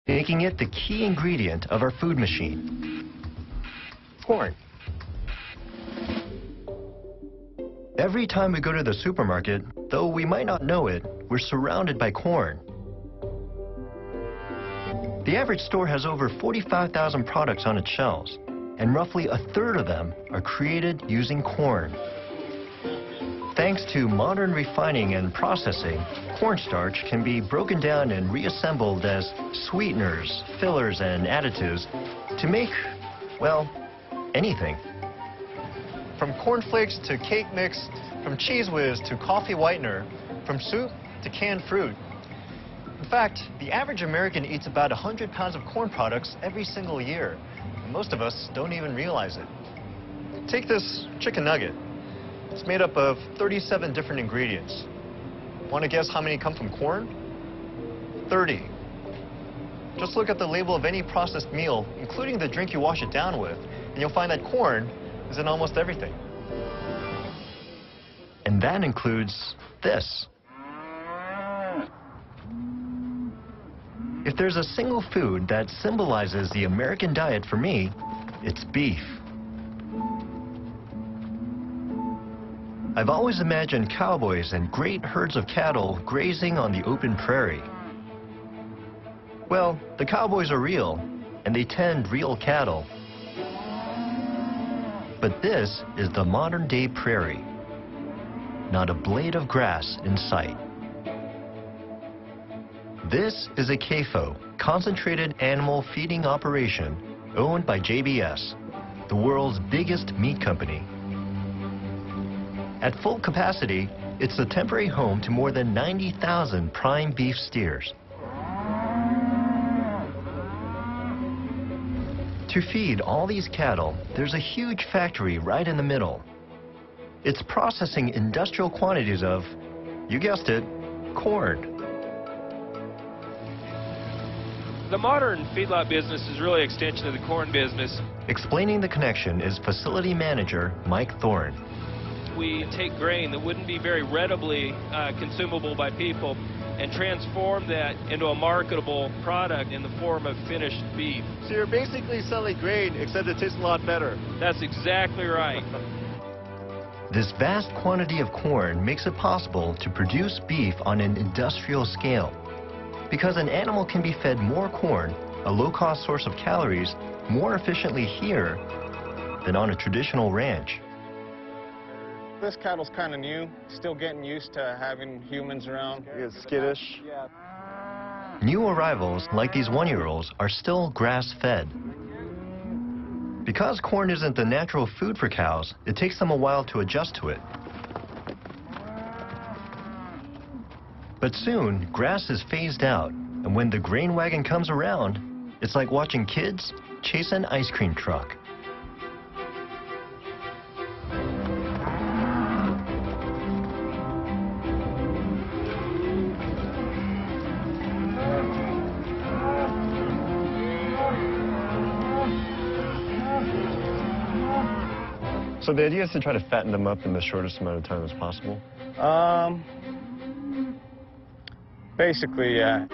making it the key ingredient of our food machine. Corn. Every time we go to the supermarket, though we might not know it, we're surrounded by corn. The average store has over 45,000 products on its shelves, and roughly a third of them are created using corn. Thanks to modern refining and processing, cornstarch can be broken down and reassembled as sweeteners, fillers, and additives to make, well, anything. From cornflakes to cake mix, from Cheez Whiz to coffee whitener, from soup to canned fruit. In fact, the average American eats about 100 pounds of corn products every single year. And most of us don't even realize it. Take this chicken nugget. It's made up of 37 different ingredients. Want to guess how many come from corn? 30. Just look at the label of any processed meal, including the drink you wash it down with, and you'll find that corn is in almost everything. And that includes this. If there's a single food that symbolizes the American diet for me, it's beef. I've always imagined cowboys and great herds of cattle grazing on the open prairie. Well, the cowboys are real, and they tend real cattle. But this is the modern-day prairie. Not a blade of grass in sight. This is a CAFO, Concentrated Animal Feeding Operation, owned by JBS, the world's biggest meat company. At full capacity, it's the temporary home to more than 90,000 prime beef steers. To feed all these cattle, there's a huge factory right in the middle. It's processing industrial quantities of, you guessed it, corn. The modern feedlot business is really an extension of the corn business. Explaining the connection is facility manager Mike Thorne. We take grain that wouldn't be very readily consumable by people and transform that into a marketable product in the form of finished beef. So you're basically selling grain, except it tastes a lot better. That's exactly right. This vast quantity of corn makes it possible to produce beef on an industrial scale. Because an animal can be fed more corn, a low-cost source of calories, more efficiently here than on a traditional ranch. This cattle's kind of new, still getting used to having humans around. It's skittish. New arrivals, like these one-year-olds, are still grass-fed. Because corn isn't the natural food for cows, it takes them a while to adjust to it. But soon, grass is phased out, and when the grain wagon comes around, it's like watching kids chase an ice cream truck. So the idea is to try to fatten them up in the shortest amount of time as possible? Basically, yeah.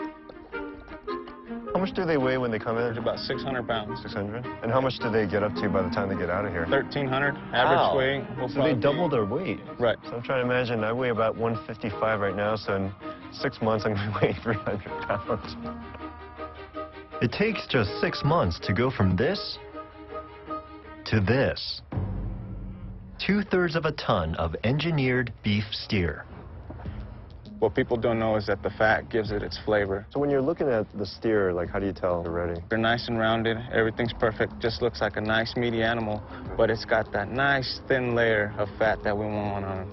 How much do they weigh when they come in? About 600 pounds. 600? And how much do they get up to by the time they get out of here? 1,300 average Wow. weight. So they double their weight. Right. So I'm trying to imagine, I weigh about 155 right now, so in 6 months I'm going to weigh 300 pounds. It takes just 6 months to go from this to this. 2/3 of a ton of engineered beef steer. What people don't know is that the fat gives it its flavor. So when you're looking at the steer, like, how do you tell they're ready? They're nice and rounded, everything's perfect, just looks like a nice meaty animal, but it's got that nice thin layer of fat that we want on them.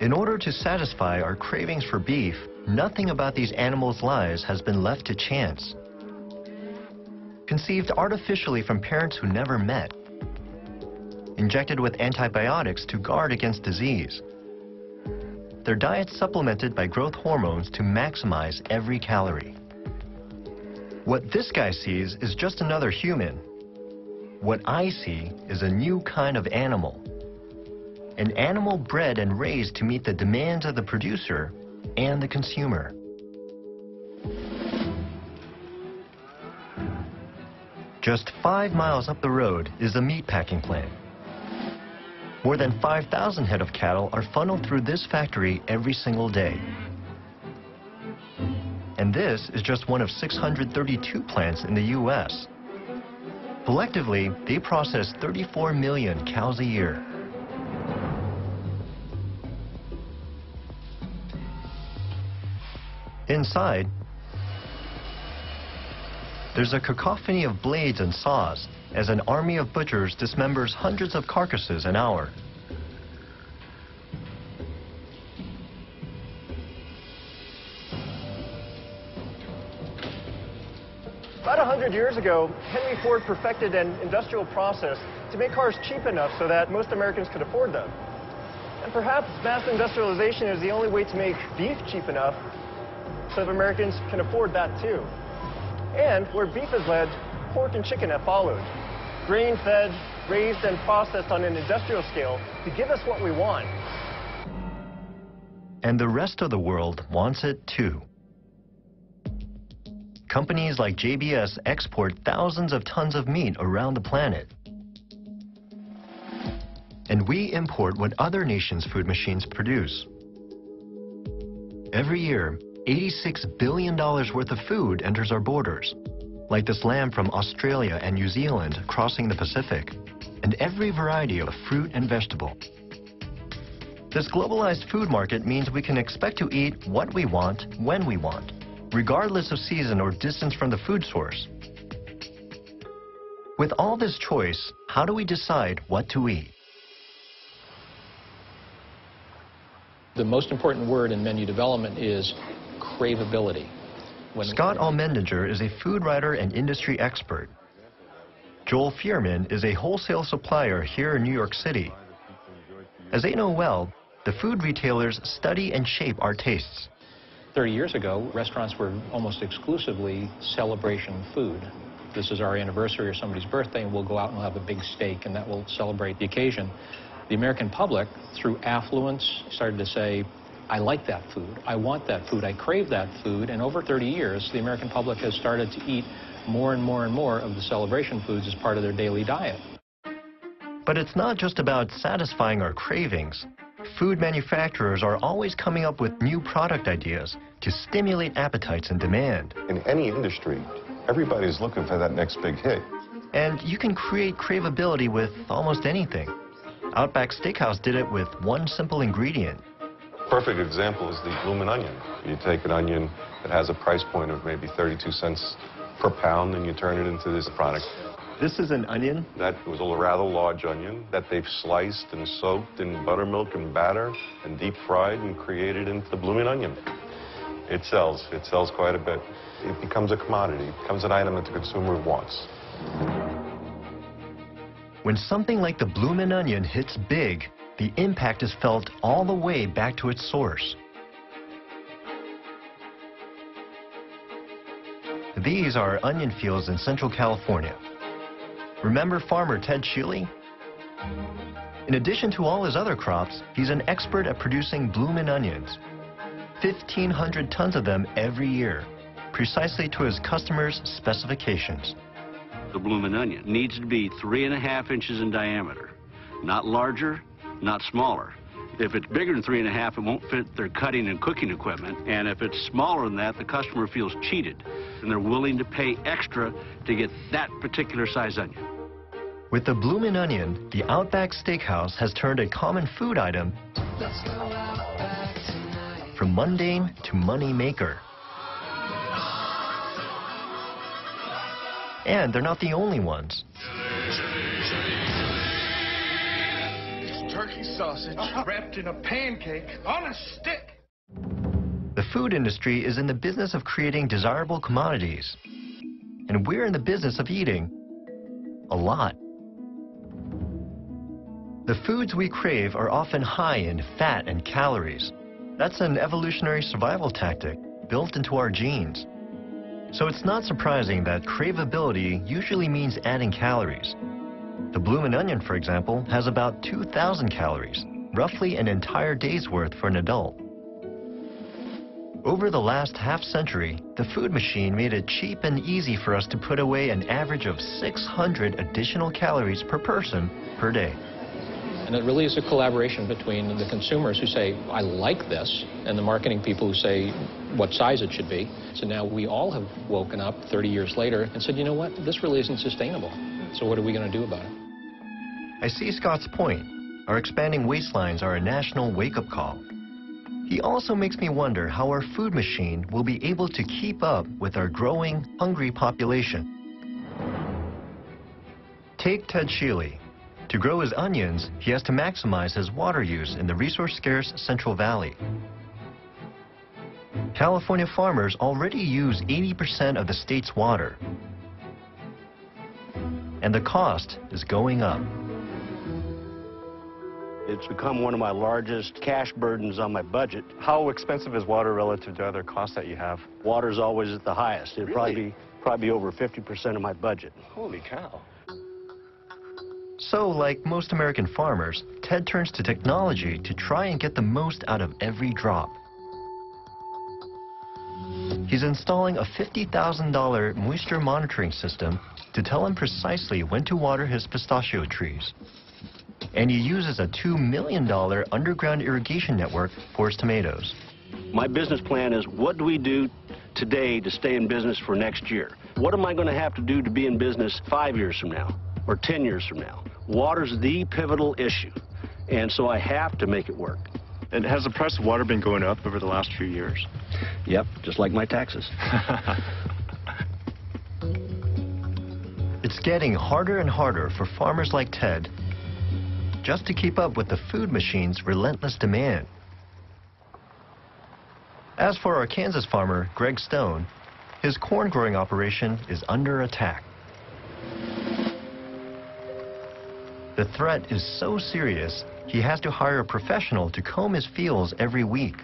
In order to satisfy our cravings for beef, nothing about these animals' lives has been left to chance. Conceived artificially from parents who never met. Injected with antibiotics to guard against disease. Their diet supplemented by growth hormones to maximize every calorie. What this guy sees is just another human. What I see is a new kind of animal. an animal bred and raised to meet the demands of the producer and the consumer. Just 5 miles up the road is a meatpacking plant. More than 5,000 head of cattle are funneled through this factory every single day. And this is just one of 632 plants in the U.S. Collectively, they process 34 million cows a year. Inside, there's a cacophony of blades and saws as an army of butchers dismembers hundreds of carcasses an hour. About 100 years ago, Henry Ford perfected an industrial process to make cars cheap enough so that most Americans could afford them. And perhaps mass industrialization is the only way to make beef cheap enough so that Americans can afford that too. And where beef has led, pork and chicken have followed. Grain-fed, raised and processed on an industrial scale to give us what we want. And the rest of the world wants it too. Companies like JBS export thousands of tons of meat around the planet. And we import what other nations' food machines produce. Every year, $86 billion worth of food enters our borders, like this lamb from Australia and New Zealand crossing the Pacific, and every variety of fruit and vegetable. This globalized food market means we can expect to eat what we want, when we want, regardless of season or distance from the food source. With all this choice, how do we decide what to eat? The most important word in menu development is craveability. Scott Allmendinger is a food writer and industry expert. Joel Fierman is a wholesale supplier here in New York City. As they know well, the food retailers study and shape our tastes. 30 years ago, restaurants were almost exclusively celebration food. This is our anniversary or somebody's birthday, and we'll go out and we'll have a big steak, and that will celebrate the occasion. The American public, through affluence, started to say, I like that food, I want that food, I crave that food, and over 30 years, the American public has started to eat more and more and more of the celebration foods as part of their daily diet. But it's not just about satisfying our cravings. Food manufacturers are always coming up with new product ideas to stimulate appetites and demand. In any industry, everybody's looking for that next big hit. And you can create craveability with almost anything. Outback Steakhouse did it with one simple ingredient. Perfect example is the bloomin' onion. You take an onion that has a price point of maybe 32 cents per pound and you turn it into this product. This is an onion? That was a rather large onion that they've sliced and soaked in buttermilk and batter and deep fried and created into the bloomin' onion. It sells quite a bit. It becomes a commodity. It becomes an item that the consumer wants. When something like the bloomin' onion hits big, the impact is felt all the way back to its source. These are onion fields in Central California. Remember farmer Ted Sheely? In addition to all his other crops, he's an expert at producing bloomin' onions. 1,500 tons of them every year, precisely to his customers' specifications. The bloomin' onion needs to be 3.5 inches in diameter, not larger, not smaller. If it's bigger than 3.5, it won't fit their cutting and cooking equipment. And if it's smaller than that, the customer feels cheated. And they're willing to pay extra to get that particular size onion. With the bloomin' onion, the Outback Steakhouse has turned a common food item from mundane to money maker. And they're not the only ones. Turkey sausage wrapped in a pancake on a stick. The food industry is in the business of creating desirable commodities. And we're in the business of eating a lot. The foods we crave are often high in fat and calories. That's an evolutionary survival tactic built into our genes. So it's not surprising that craveability usually means adding calories. The bloomin' onion, for example, has about 2,000 calories, roughly an entire day's worth for an adult. Over the last half-century, the food machine made it cheap and easy for us to put away an average of 600 additional calories per person per day. And it really is a collaboration between the consumers who say, I like this, and the marketing people who say what size it should be. So now we all have woken up 30 years later and said, you know what, this really isn't sustainable. So what are we going to do about it? I see Scott's point. Our expanding waistlines are a national wake-up call. He also makes me wonder how our food machine will be able to keep up with our growing, hungry population. Take Ted Shealy. To grow his onions, he has to maximize his water use in the resource-scarce Central Valley. California farmers already use 80% of the state's water. And the cost is going up. It's become one of my largest cash burdens on my budget. How expensive is water relative to other costs that you have? Water's always at the highest. It'd Really? probably be over 50% of my budget. Holy cow. So, like most American farmers, Ted turns to technology to try and get the most out of every drop. He's installing a $50,000 moisture monitoring system to tell him precisely when to water his pistachio trees. And he uses a $2 million underground irrigation network for his tomatoes. My business plan is, what do we do today to stay in business for next year? What am I going to have to do to be in business 5 years from now or 10 years from now? Water's the pivotal issue, and so I have to make it work. And has the price of water been going up over the last few years? Yep, just like my taxes. It's getting harder and harder for farmers like Ted just to keep up with the food machine's relentless demand. As for our Kansas farmer, Greg Stone, his corn growing operation is under attack. The threat is so serious, he has to hire a professional to comb his fields every week.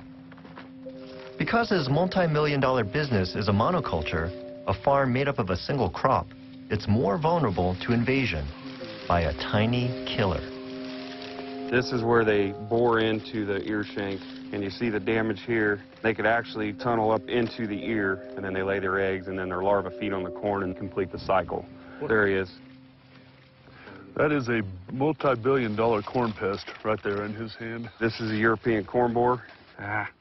Because his multi-million-dollar business is a monoculture, a farm made up of a single crop, it's more vulnerable to invasion by a tiny killer. This is where they bore into the ear shank, and you see the damage here. They could actually tunnel up into the ear, and then they lay their eggs, and then their larvae feed on the corn and complete the cycle. There he is. That is a multi-billion-dollar corn pest right there in his hand. This is a European corn borer.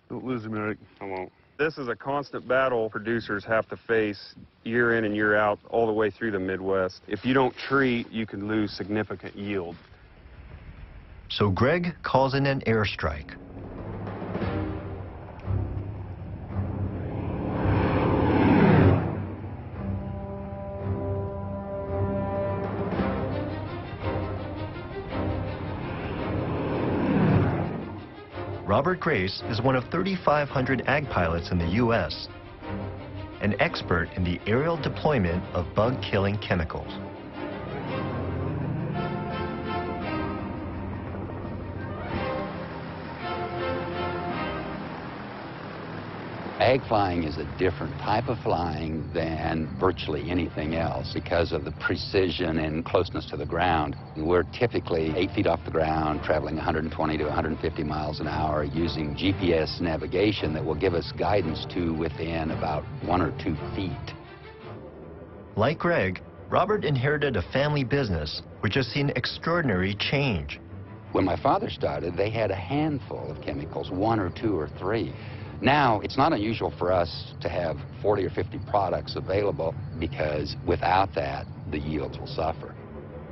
Don't lose him, Eric. I won't. This is a constant battle producers have to face year in and year out all the way through the Midwest. If you don't treat, you can lose significant yield. So Greg calls in an airstrike. Robert Grace is one of 3,500 ag pilots in the U.S., an expert in the aerial deployment of bug-killing chemicals. Ag flying is a different type of flying than virtually anything else because of the precision and closeness to the ground. We're typically 8 feet off the ground, traveling 120 to 150 miles an hour, using GPS navigation that will give us guidance to within about 1 or 2 feet. Like Greg, Robert inherited a family business which has seen extraordinary change. When my father started, they had a handful of chemicals, 1 or 2 or 3. Now, it's not unusual for us to have 40 or 50 products available because without that, the yields will suffer.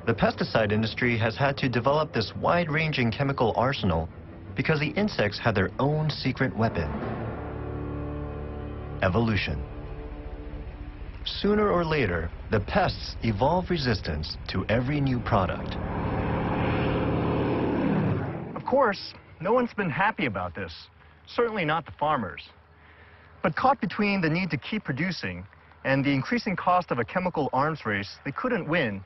The pesticide industry has had to develop this wide-ranging chemical arsenal because the insects have their own secret weapon: evolution. Sooner or later, the pests evolve resistance to every new product. Of course, no one's been happy about this. Certainly not the farmers. But caught between the need to keep producing and the increasing cost of a chemical arms race they couldn't win,